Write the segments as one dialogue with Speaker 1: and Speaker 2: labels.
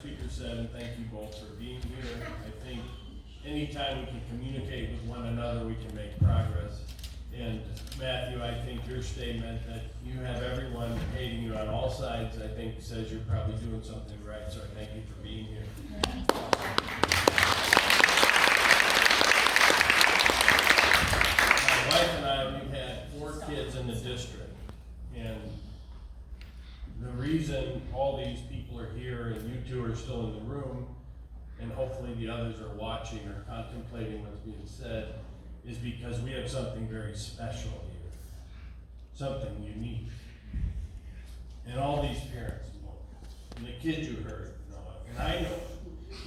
Speaker 1: Speaker said, and thank you both for being here. I think anytime we can communicate with one another, we can make progress. And Matthew, I think your statement that you have everyone hating you on all sides, I think says you're probably doing something right. So I thank you for being here. My wife and I, we've had 4 kids in the district, and the reason all these people are here and you two are still in the room, and hopefully the others are watching or contemplating what's being said, is because we have something very special here, something unique. And all these parents know, and the kids you heard know it, and I know it.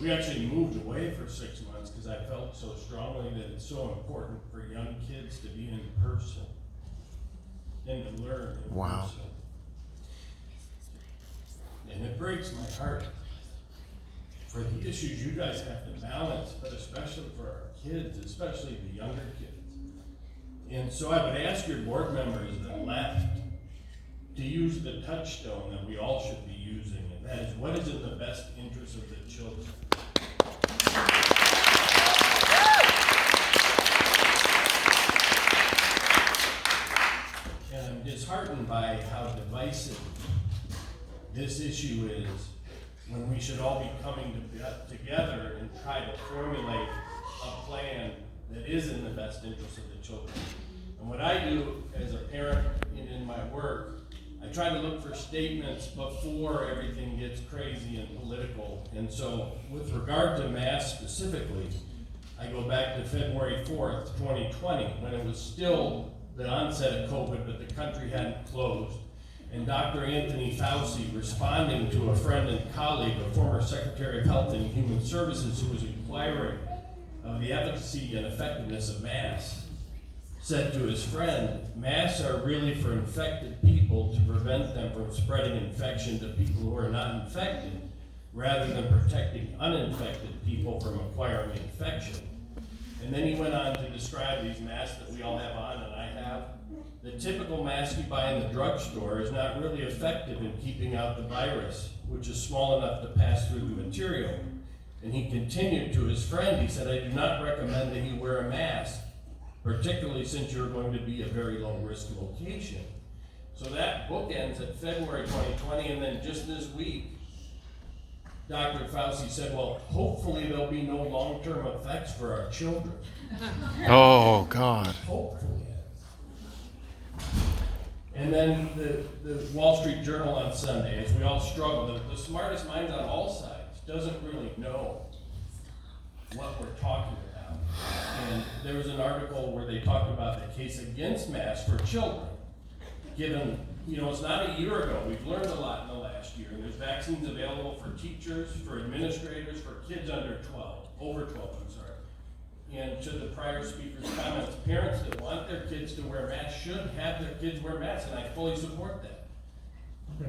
Speaker 1: We actually moved away for 6 months because I felt so strongly that it's so important for young kids to be in person and to learn in person. And it breaks my heart for the issues you guys have to balance, but especially for our kids, especially the younger kids. And so I would ask your board members that left to use the touchstone that we all should be using, and that is, what is in the best interest of the children? And I'm disheartened by how divisive this issue is, when we should all be coming together and try to formulate a plan that is in the best interest of the children. And what I do as a parent and in my work, I try to look for statements before everything gets crazy and political. And so with regard to masks specifically, I go back to February 4th, 2020, when it was still the onset of COVID, but the country hadn't closed. And Dr. Anthony Fauci, responding to a friend and colleague, a former Secretary of Health and Human Services, who was inquiring of the efficacy and effectiveness of masks, said to his friend, masks are really for infected people to prevent them from spreading infection to people who are not infected, rather than protecting uninfected people from acquiring infection. And then he went on to describe these masks that we all have on, and I have. The typical mask you buy in the drugstore is not really effective in keeping out the virus, which is small enough to pass through the material. And he continued to his friend, he said, I do not recommend that you wear a mask, particularly since you're going to be a very low risk location. So that book ends at February 2020, and then just this week, Dr. Fauci said, well, hopefully there'll be no long-term effects for our children.
Speaker 2: Oh, God.
Speaker 1: Hopefully. And then the Wall Street Journal on Sunday, as we all struggle, the smartest minds on all sides doesn't really know what we're talking about. And there was an article where they talked about the case against masks for children. Given, it's not a year ago, we've learned a lot in the last year. And there's vaccines available for teachers, for administrators, for kids under 12, over 12, I'm sorry. And to the prior speaker's comments, parents that want their kids to wear masks should have their kids wear masks, and I fully support that.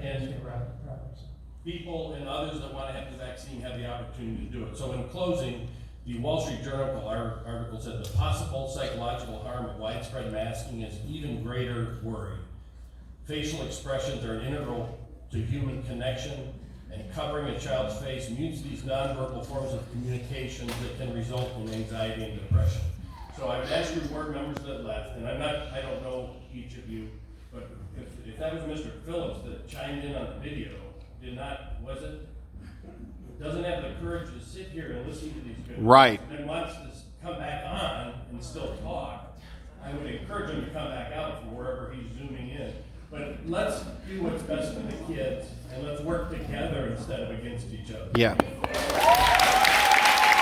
Speaker 1: And people and others that want to have the vaccine have the opportunity to do it. So in closing, the Wall Street Journal article said the possible psychological harm of widespread masking is even greater worry. Facial expressions are integral to human connection, and covering a child's face mutes these nonverbal forms of communication that can result in anxiety and depression. So I would ask your board members that left, and I don't know each of you, but if that was Mr. Phillips that chimed in on the video, doesn't have the courage to sit here and listen to these videos,
Speaker 2: right,
Speaker 1: and wants to come back on and still talk, I would encourage him to come back out from wherever he's zooming in. But let's do what's best for the kids, and let's work together instead of against each other.
Speaker 2: Yeah.